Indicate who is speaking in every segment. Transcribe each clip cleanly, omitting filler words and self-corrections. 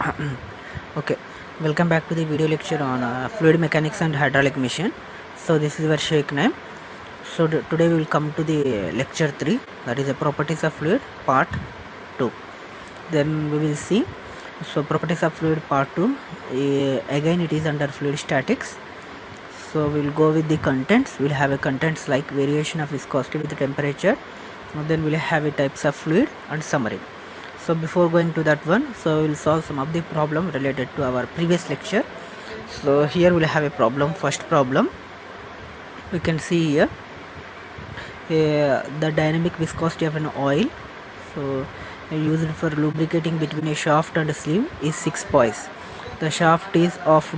Speaker 1: Okay, welcome back to the video lecture on fluid mechanics and hydraulic machine. So this is our Sheikh name. So today we will come to the lecture 3, that is the properties of fluid part 2. Then we will see, so properties of fluid part 2, again it is under fluid statics. So we will go with the contents. We will have a contents like variation of viscosity with the temperature, and then we will have a types of fluid and summary. So before going to that one, so we will solve some of the problem related to our previous lecture. So here we'll have a problem. First problem, we can see here the dynamic viscosity of an oil, so used for lubricating between a shaft and a sleeve, is 6 poise. The shaft is of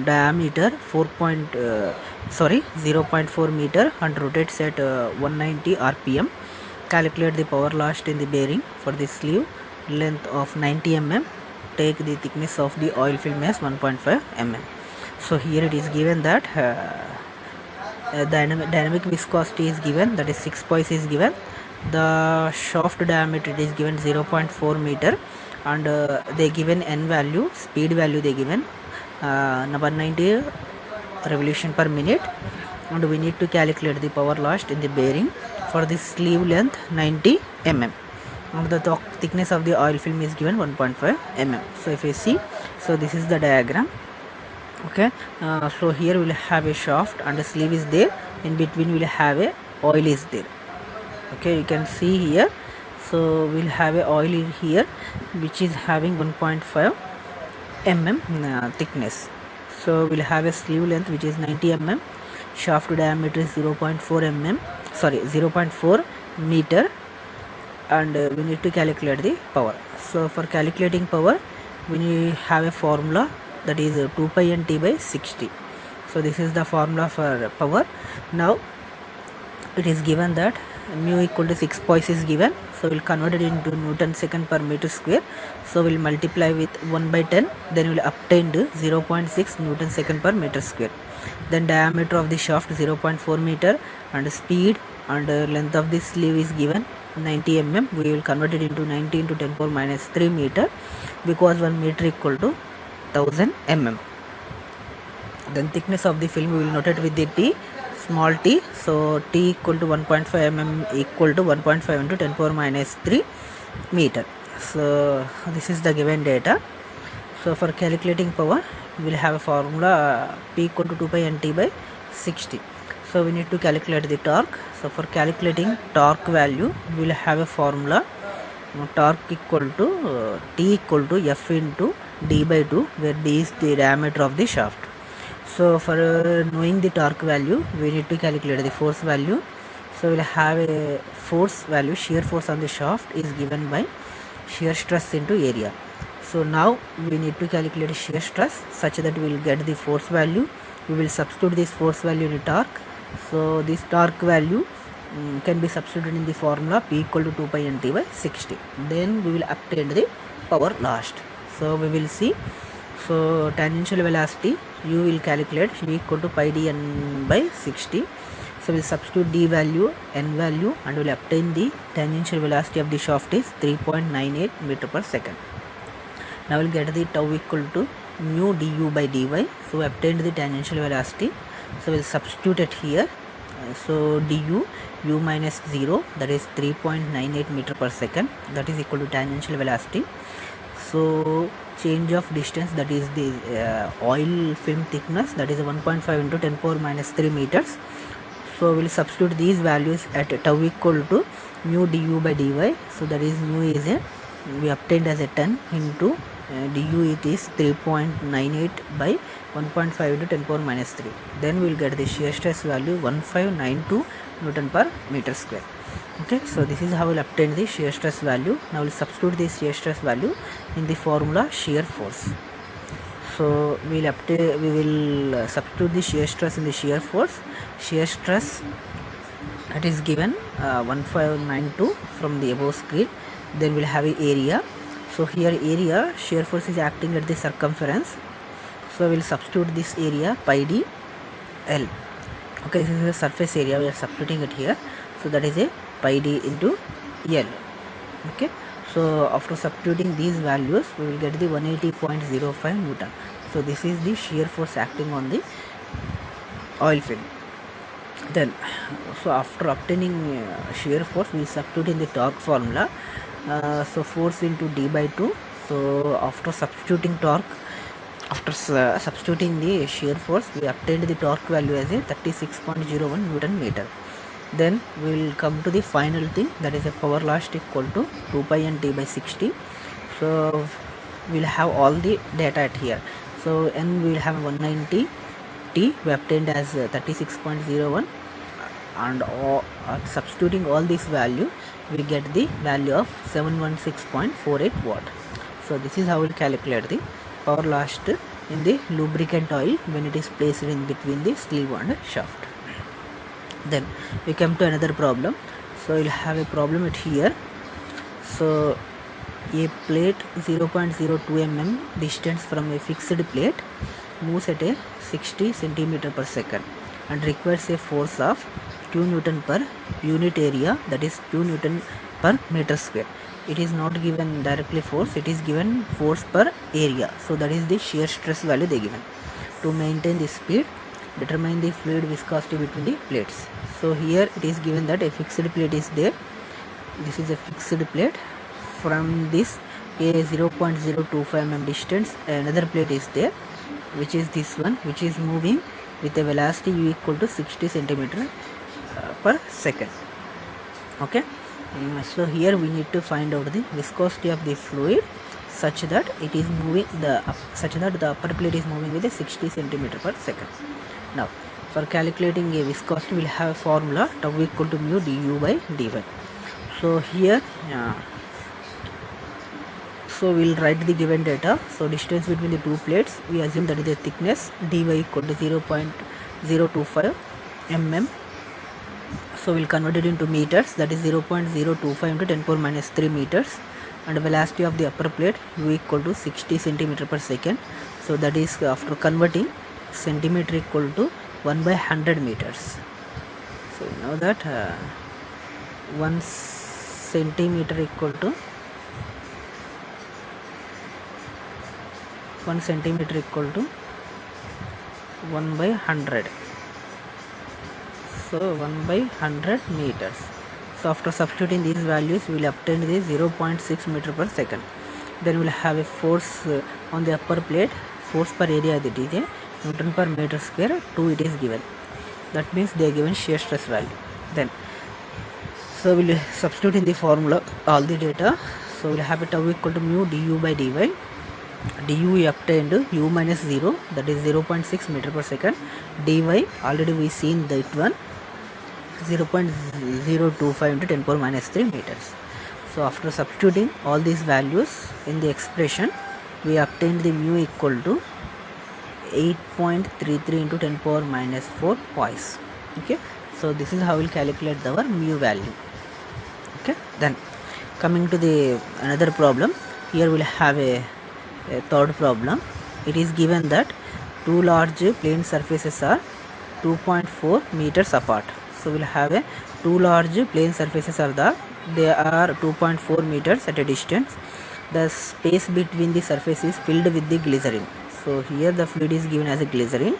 Speaker 1: diameter 0.4 meter and rotates at 190 rpm. Calculate the power lost in the bearing for the sleeve length of 90 mm. Take the thickness of the oil film as 1.5 mm. So here it is given that dynamic viscosity is given, that is 6 poise is given. The shaft diameter is given 0.4 meter, and they given n value, speed value they given 190 revolution per minute, and we need to calculate the power lost in the bearing for the sleeve length 90 mm, and the thickness of the oil film is given 1.5 mm. So if you see, so this is the diagram. Okay, so here we'll have a shaft and a sleeve is there, in between we'll have a oil is there. Okay, you can see here, so we'll have a oil in here which is having 1.5 mm thickness. So we'll have a sleeve length which is 90 mm, shaft diameter is 0.4 mm, sorry 0.4 meter, and we need to calculate the power. So for calculating power, we need have a formula, that is 2 pi n t by 60. So this is the formula for power. Now it is given that mu equal to 6 poise is given, so we'll convert it into Newton second per meter square. So we'll multiply with 1 by 10, then we'll obtain 0.6 Newton second per meter square. Then diameter of the shaft 0.4 meter, and speed and length of the sleeve is given 90 mm. We will convert it into 90 into 10 power minus 3 meter, because 1 meter equal to 1000 mm. Then thickness of the film we will note it with the t, small t. So t equal to 1.5 mm equal to 1.5 into 10 power minus 3 meter. So this is the given data. So for calculating power, we will have a formula P equal to 2 pi n t by 60. So we need to calculate the torque. So for calculating torque value, we will have a formula torque equal to T equal to F into D by 2, where D is the diameter of the shaft. So for knowing the torque value, we need to calculate the force value. So we'll have a force value, shear force on the shaft is given by shear stress into area. So now we need to calculate shear stress such that we will get the force value. We will substitute this force value in torque. So this torque value can be substituted in the formula P equal to 2 pi n t by 60. Then we will obtain the power lost. So we will see. So tangential velocity, you will calculate V equal to pi d n by 60. So we'll substitute d value, n value, and we'll obtain the tangential velocity of the shaft is 3.98 meter per second. Now we'll get the tau equal to mu du by dy. So we obtained the tangential velocity. So we'll substitute it here. So du, u minus 0, that is 3.98 meter per second, that is equal to tangential velocity. So change of distance, that is the oil film thickness, that is 1.5 into 10 power minus 3 meters. So we'll substitute these values at tau equal to mu du by dy. So that is mu is we obtained as a 10 into du, it is 3.98 by 1.5 into 10 power minus 3. Then we will get the shear stress value 1592 Newton per meter square. Okay, so this is how we'll obtain the shear stress value. Now we'll substitute this shear stress value in the formula shear force. So we will substitute the shear stress in the shear force. Shear stress, that is given 1592 from the above screen. Then we'll have a area. So here area, shear force is acting at the circumference. So we'll substitute this area pi d L. Okay, this is the surface area, we are substituting it here. So that is a pi d into L. Okay, So after substituting these values, we will get the 180.05 Newton. So this is the shear force acting on the oil film. Then, so after obtaining shear force, we substitute in the torque formula. So force into d by 2. So after substituting torque, after substituting the shear force, we obtained the torque value as a 36.01 Newton meter. Then we will come to the final thing, that is a power loss equal to 2 pi n t by 60. So we'll have all the data at here. So n will have 190, t we obtained as 36.01, and substituting all this value, we get the value of 716.48 watt. So this is how we'll calculate the power lost in the lubricant oil when it is placed in between the steel bond shaft. Then we come to another problem. So we'll have a problem at here. So a plate 0.02 mm distance from a fixed plate moves at a 60 centimeter per second and requires a force of 2 Newton per unit area, that is 2 Newton per meter square. It is not given directly force, it is given force per area. So that is the shear stress value they given. To maintain the speed, determine the fluid viscosity between the plates. So here it is given that a fixed plate is there. This is a fixed plate. From this a 0.025 mm distance, another plate is there, which is this one, which is moving with a velocity u equal to 60 centimeter per second. Okay. So here we need to find out the viscosity of the fluid such that it is moving such that the upper plate is moving with a 60 centimeter per second. Now for calculating a viscosity, we'll have a formula tau equal to mu du by dy. So here so we'll write the given data. So distance between the two plates, we assume that is the thickness, dy equal to 0.025 mm. So we'll convert it into meters, that is 0.025 into 10 power minus 3 meters, and velocity of the upper plate u equal to 60 centimeter per second. So that is after converting centimeter equal to 1 by 100 meters. So you know that 1 centimeter equal to 1 centimeter equal to 1 by 100. So 1 by 100 meters. So after substituting these values, we will obtain the 0.6 meter per second. Then we will have a force on the upper plate, force per area, that is a Newton per meter square, 2 it is given. That means they are given shear stress value. Then so we will substitute in the formula all the data. So we will have a tau equal to mu du by dy. Du we obtained u minus 0, that is 0.6 meter per second. Dy already we seen that one, 0.025 into 10 power minus 3 meters. So after substituting all these values in the expression, we obtained the mu equal to 8.33 into 10 power minus 4 poise. Okay, so this is how we'll calculate our mu value. Okay, then coming to the another problem. Here we'll have a third problem. It is given that two large plane surfaces are 2.4 meters apart. So we'll have a two large plane surfaces are there. They are 2.4 meters at a distance. The space between the surface is filled with the glycerin. So here the fluid is given as a glycerin.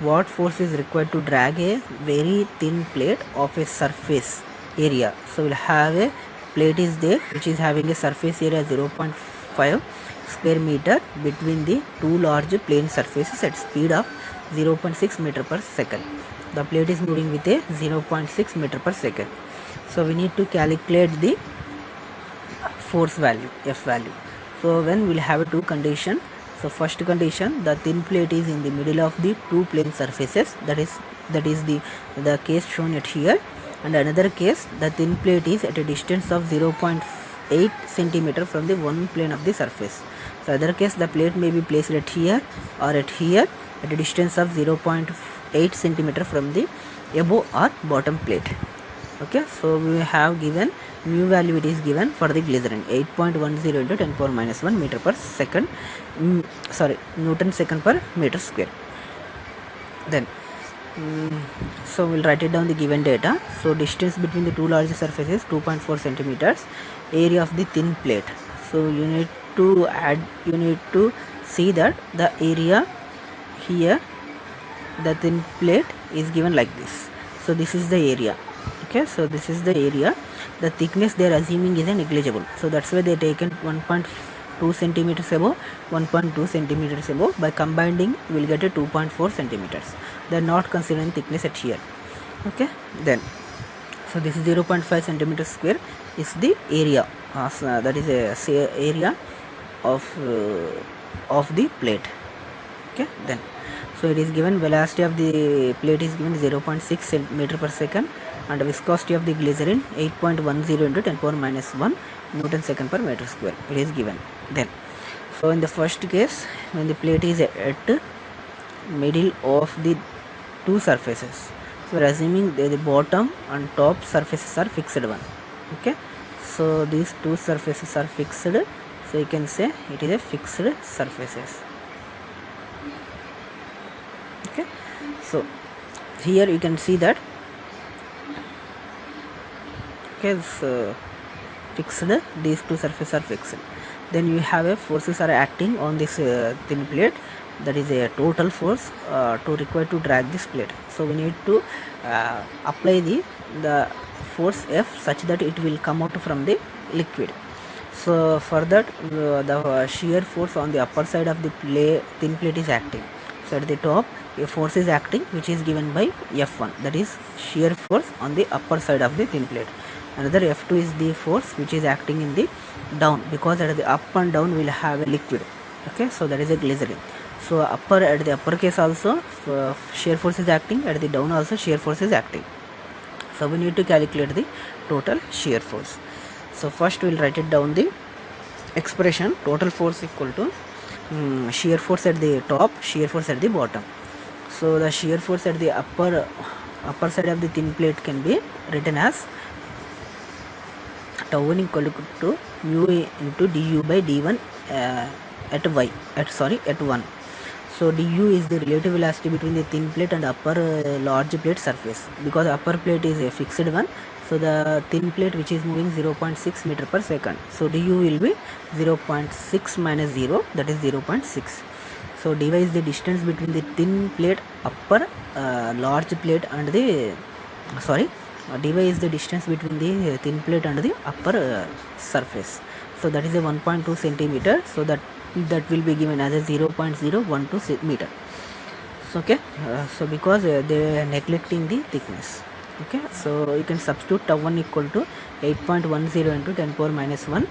Speaker 1: What force is required to drag a very thin plate of a surface area? So we'll have a plate is there which is having a surface area 0.5 square meter between the two large plane surfaces at speed of 0.6 meter per second. The plate is moving with a 0.6 meter per second. So we need to calculate the force value, F value. So when we'll have a two condition. So first condition, the thin plate is in the middle of the two plane surfaces, that is the case shown at here. And another case, the thin plate is at a distance of 0.8 centimeter from the one plane of the surface. So other case, the plate may be placed at here or at here at a distance of 0.8 centimeter from the above or bottom plate. Okay, so we have given mu value, it is given for the glycerin 8.10 into 10 power minus 1 meter per second, Newton second per meter square. Then so we'll write it down the given data. So distance between the two large surfaces 2.4 centimeters. area of the thin plate. So you need to see that the area here, the thin plate is given like this. So this is the area. Okay, so this is the area. The thickness they are assuming is a negligible, so that's why they taken 1.2 centimeters above, 1.2 centimeters above. By combining we will get a 2.4 centimeters. They are not considering thickness at here. Okay, then so this is 0.5 centimeter square is the area, that is a area of the plate. Okay, then so it is given velocity of the plate is given 0.6 meter per second, and viscosity of the glycerin 8.10 into 10 power minus 1 Newton second per meter square, it is given. Then so in the first case, when the plate is at middle of the two surfaces, so we are assuming the bottom and top surfaces are fixed one. Okay, so these two surfaces are fixed, so you can say it is a fixed surfaces. Okay, so here you can see that, okay, so fixed, these two surfaces are fixed. Then you have a forces are acting on this thin plate, that is a total force to required to drag this plate. So we need to apply the force F such that it will come out from the liquid. So for that the shear force on the upper side of the thin plate is acting. So at the top a force is acting which is given by F1, that is shear force on the upper side of the thin plate. Another F2 is the force which is acting in the down, because at the up and down will have a liquid. Okay, so that is a glycerin. So at the upper case also shear force is acting, at the down also shear force is acting. So we need to calculate the total shear force. So first we will write it down the expression. Total force equal to shear force at the top, shear force at the bottom. So the shear force at the upper side of the thin plate can be written as tau 1 equal to mu into du by d1 at 1. So du is the relative velocity between the thin plate and upper large plate surface, because upper plate is a fixed one. So the thin plate which is moving 0.6 meter per second. So du will be 0.6 minus 0, that is 0.6. So dy is the distance between the thin plate upper large plate and the dy is the distance between the thin plate and the upper surface. So that is a 1.2 centimeter. So that will be given as a 0.012 meter. So, okay, so because they are neglecting the thickness. Okay, so you can substitute tau 1 equal to 8.10 into 10 power minus 1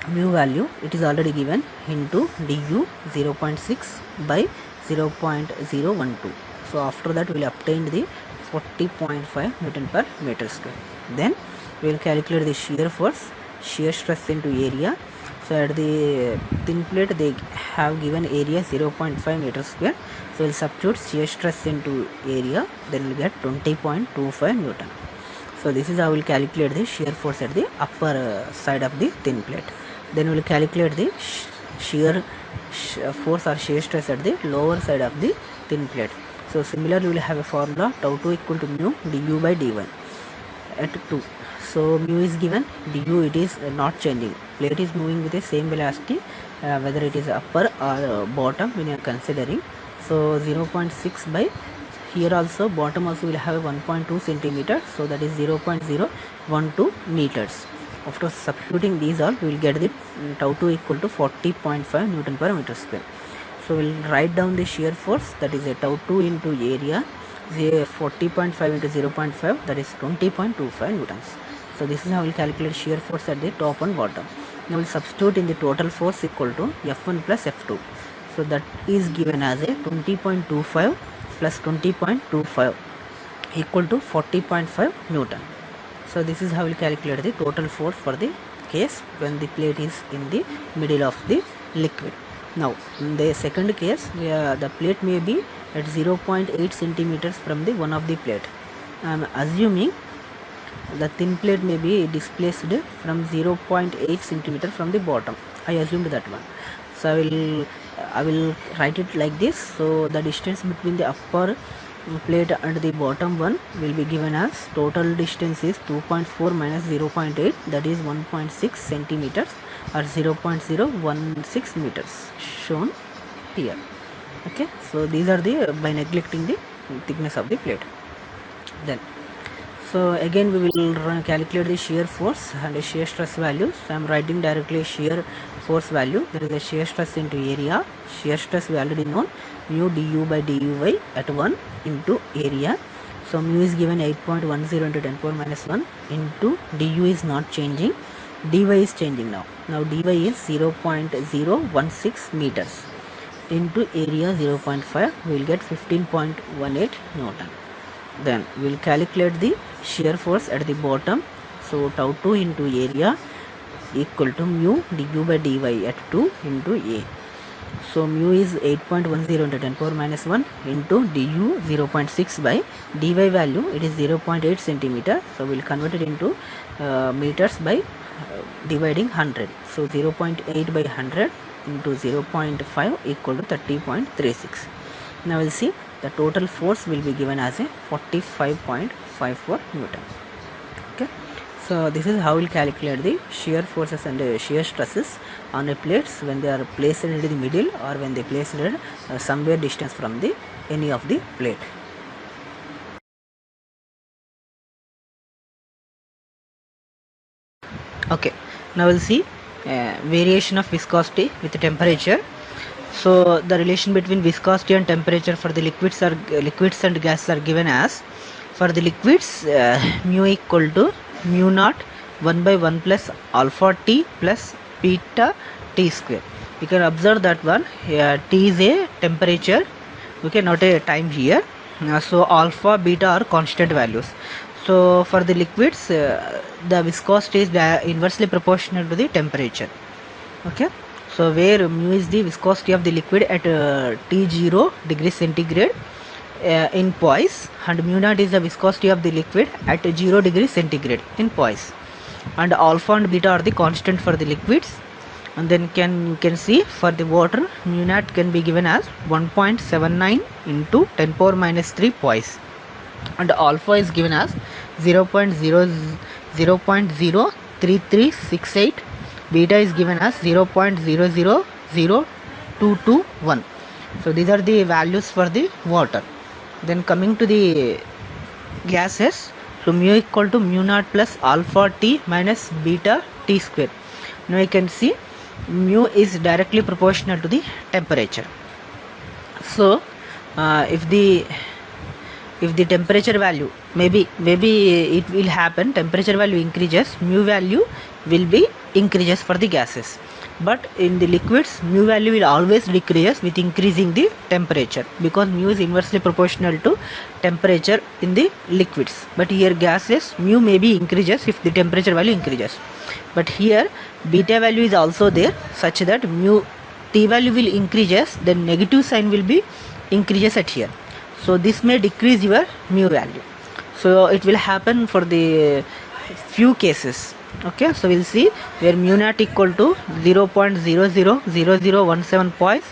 Speaker 1: mu value, it is already given, into du 0.6 by 0.012. So after that we will obtain the 40.5 Newton per meter square. Then we will calculate the shear force, shear stress into area. So at the thin plate they have given area 0.5 meter square. So we will substitute shear stress into area, then we will get 20.25 Newton. So this is how we will calculate the shear force at the upper side of the thin plate. Then we will calculate the shear force or shear stress at the lower side of the thin plate. So similarly we will have a formula tau 2 equal to mu du by d1 at 2. So mu is given, du it is not changing, plate is moving with the same velocity whether it is upper or bottom when you are considering. So 0.6 by, here also bottom also will have 1.2 centimeter, so that is 0.012 meters. After substituting these all, we will get the tau 2 equal to 40.5 Newton per meter square. So we will write down the shear force, that is a tau 2 into area, 40.5 into 0.5, that is 20.25 newtons. So this is how we will calculate shear force at the top and bottom. Now we will substitute in the total force equal to F1 plus F2. So that is given as a 20.25 plus 20.25 equal to 40.5 Newton. So this is how we will calculate the total force for the case when the plate is in the middle of the liquid. Now in the second case, the plate may be at 0.8 centimeters from the one of the plate. I am assuming the thin plate may be displaced from 0.8 centimeter from the bottom. I assumed that one. So I will write it like this. So the distance between the upper plate and the bottom one will be given as total distance is 2.4 minus 0.8, that is 1.6 centimeters or 0.016 meters shown here. Okay, so these are the by neglecting the thickness of the plate. Then so again we will calculate the shear force and the shear stress values. So I am writing directly shear force value. There is a shear stress into area. Shear stress we already known, mu du by duy at 1 into area. So mu is given 8.10 into 10 power minus 1 into du is not changing, dy is changing now. Now dy is 0.016 meters into area 0.5, we will get 15.18 Newton. Then we will calculate the shear force at the bottom. So tau 2 into area equal to mu du by dy at 2 into a. So mu is 8.10 into 10 power minus 1 into du 0.6 by dy value, it is 0.8 centimeter. So we will convert it into meters by dividing 100. So 0.8 by 100 into 0.5 equal to 30.36. Now we'll see the total force will be given as a 45.54 Newton. Okay, so this is how we'll calculate the shear forces and shear stresses on the plates when they are placed into the middle or when they placed somewhere distance from the any of the plate. Okay, now we'll see variation of viscosity with temperature. So the relation between viscosity and temperature for the liquids and gases are given as, for the liquids mu equal to mu naught 1 by 1 plus alpha t plus beta t square. You can observe that one t is a temperature, okay, not a time here. So alpha beta are constant values. So for the liquids the viscosity is inversely proportional to the temperature. Okay, so where mu is the viscosity of the liquid at T0 degrees centigrade in poise, and mu naught is the viscosity of the liquid at 0 degrees centigrade in poise, and alpha and beta are the constant for the liquids. And then you can see for the water, mu naught can be given as 1.79 into 10 power minus 3 poise, and alpha is given as 0.03368, beta is given as 0.000221. So these are the values for the water. Then coming to the gases, so mu equal to mu naught plus alpha t minus beta t square. Now you can see mu is directly proportional to the temperature. So if the temperature value, maybe it will happen, temperature value increases, mu value will be increases for the gases, but in the liquids mu value will always decrease with increasing the temperature, because mu is inversely proportional to temperature in the liquids. But here gases mu may be increases if the temperature value increases, but here beta value is also there, such that mu t value will increases, then negative sign will be increases at here. So this may decrease your mu value. So it will happen for the few cases. Okay, so we'll see where mu naught equal to 0.000017 poise,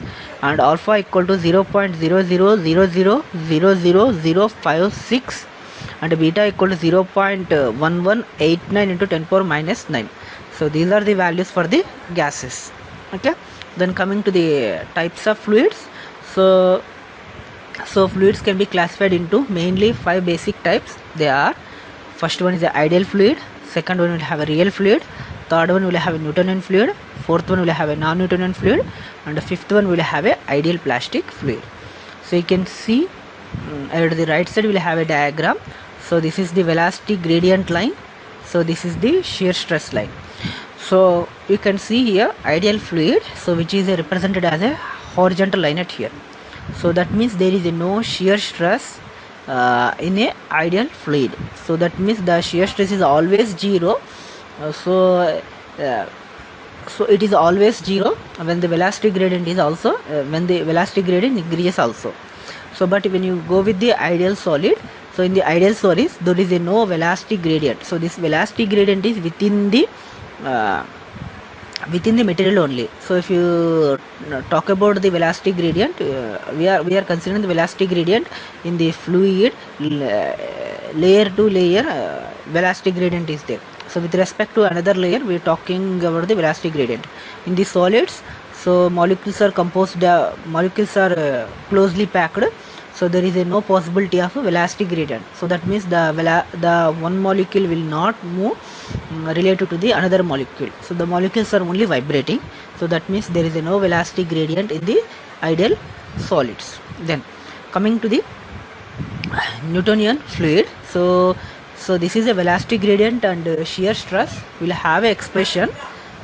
Speaker 1: and alpha equal to 0.00000056, and beta equal to 0.1189 into 10 power minus 9. So these are the values for the gases. Okay, then coming to the types of fluids. So fluids can be classified into mainly 5 basic types. They are, first one is the ideal fluid, second one will have a real fluid, third one will have a Newtonian fluid, fourth one will have a non-Newtonian fluid, and the fifth one will have a ideal plastic fluid. So you can see at the right side we will have a diagram. So this is the velocity gradient line, so this is the shear stress line. So you can see here ideal fluid, so which is represented as a horizontal line at here. So that means there is no shear stress in a ideal fluid. So that means the shear stress is always 0. So it is always 0 when the velocity gradient is also when the velocity gradient increases also. So but when you go with the ideal solid, so in the ideal solids there is no velocity gradient. So this velocity gradient is within the within the material only. So if you talk about the velocity gradient, we are considering the velocity gradient in the fluid, layer to layer velocity gradient is there. So with respect to another layer, we are talking about the velocity gradient in the solids. So molecules are composed, molecules are closely packed, so there is no possibility of a velocity gradient. So that means the one molecule will not move related to the another molecule. So the molecules are only vibrating, so that means there is no velocity gradient in the ideal solids. Then coming to the Newtonian fluid, so this is a velocity gradient and shear stress will have a expression.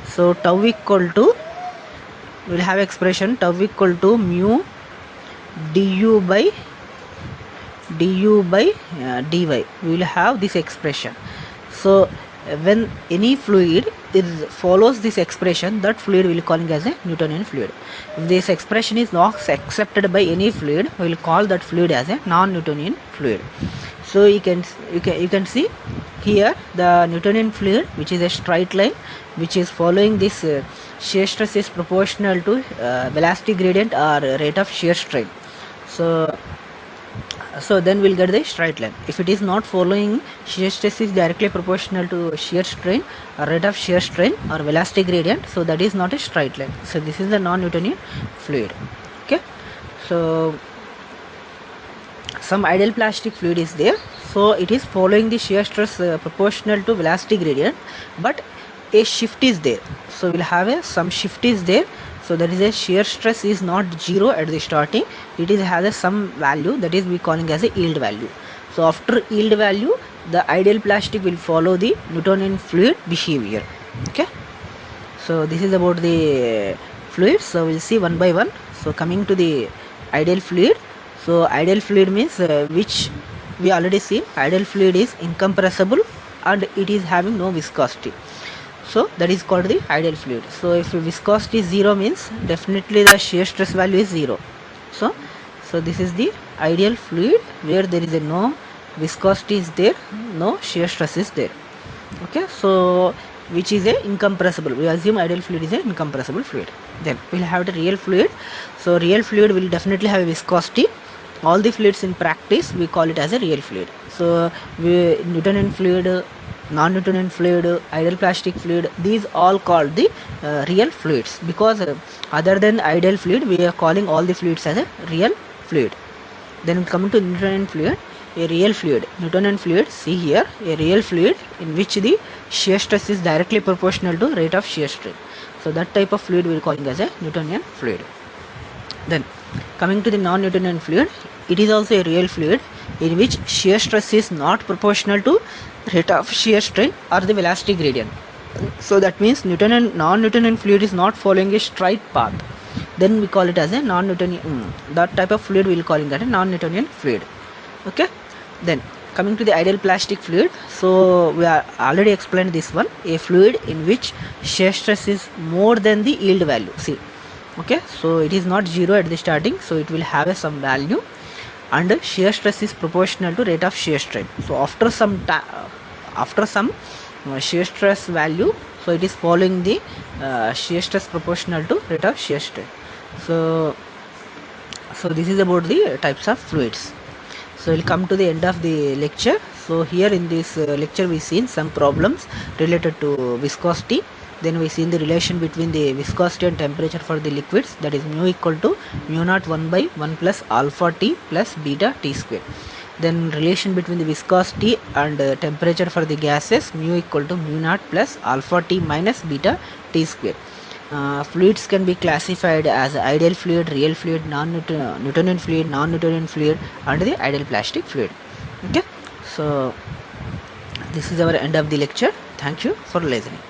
Speaker 1: So tau equal to, will have expression tau equal to mu du by dy. We will have this expression. So when any fluid follows this expression, that fluid will calling as a Newtonian fluid. If this expression is not accepted by any fluid, we will call that fluid as a non-Newtonian fluid. So you can see here the Newtonian fluid, which is a straight line, which is following this shear stress is proportional to velocity gradient or rate of shear strain. So then we'll get the straight line. If it is not following, shear stress is directly proportional to shear strain or rate of shear strain or velocity gradient, so that is not a straight line. So this is the non-Newtonian fluid. Okay, so some ideal plastic fluid is there, so it is following the shear stress proportional to velocity gradient, but a shift is there. So we'll have some shift is there. So there is a shear stress is not zero at the starting, it is has some value, that is we calling as a yield value. So after yield value, the ideal plastic will follow the Newtonian fluid behavior. Okay, so this is about the fluids. So we'll see one by one. So coming to the ideal fluid, so ideal fluid means which we already seen, ideal fluid is incompressible and it is having no viscosity. So that is called the ideal fluid. So if viscosity is 0 means definitely the shear stress value is 0. So this is the ideal fluid where there is a no viscosity is there, no shear stress is there. Okay, so which is a incompressible, we assume ideal fluid is a incompressible fluid. Then we'll have the real fluid. So real fluid will definitely have a viscosity. All the fluids in practice we call it as a real fluid. So Newtonian fluid, non-Newtonian fluid, ideal plastic fluid, these all called the real fluids, because other than ideal fluid we are calling all the fluids as a real fluid. Then coming to Newtonian fluid, a real fluid, Newtonian fluid, see here, a real fluid in which the shear stress is directly proportional to rate of shear strain. So that type of fluid we are calling as a Newtonian fluid. Then coming to the non-Newtonian fluid, it is also a real fluid in which shear stress is not proportional to rate of shear strain or the velocity gradient. So that means non-Newtonian fluid is not following a straight path, then we call it as a non-Newtonian, that type of fluid we will calling that a non-Newtonian fluid. Okay, then coming to the ideal plastic fluid, so we are already explained this one, a fluid in which shear stress is more than the yield value. See, okay, so it is not 0 at the starting, so it will have some value, and shear stress is proportional to rate of shear strain. So after some shear stress value, so it is following the shear stress proportional to rate of shear strain. So this is about the types of fluids. So we'll come to the end of the lecture. So here in this lecture we seen some problems related to viscosity. Then we seen the relation between the viscosity and temperature for the liquids, that is mu equal to mu naught 1 by 1 plus alpha t plus beta t square. Then relation between the viscosity and temperature for the gases, mu equal to mu naught plus alpha t minus beta t square. Fluids can be classified as ideal fluid, real fluid, Newtonian fluid, non-Newtonian fluid, and the ideal plastic fluid. Okay, so this is our end of the lecture. Thank you for listening.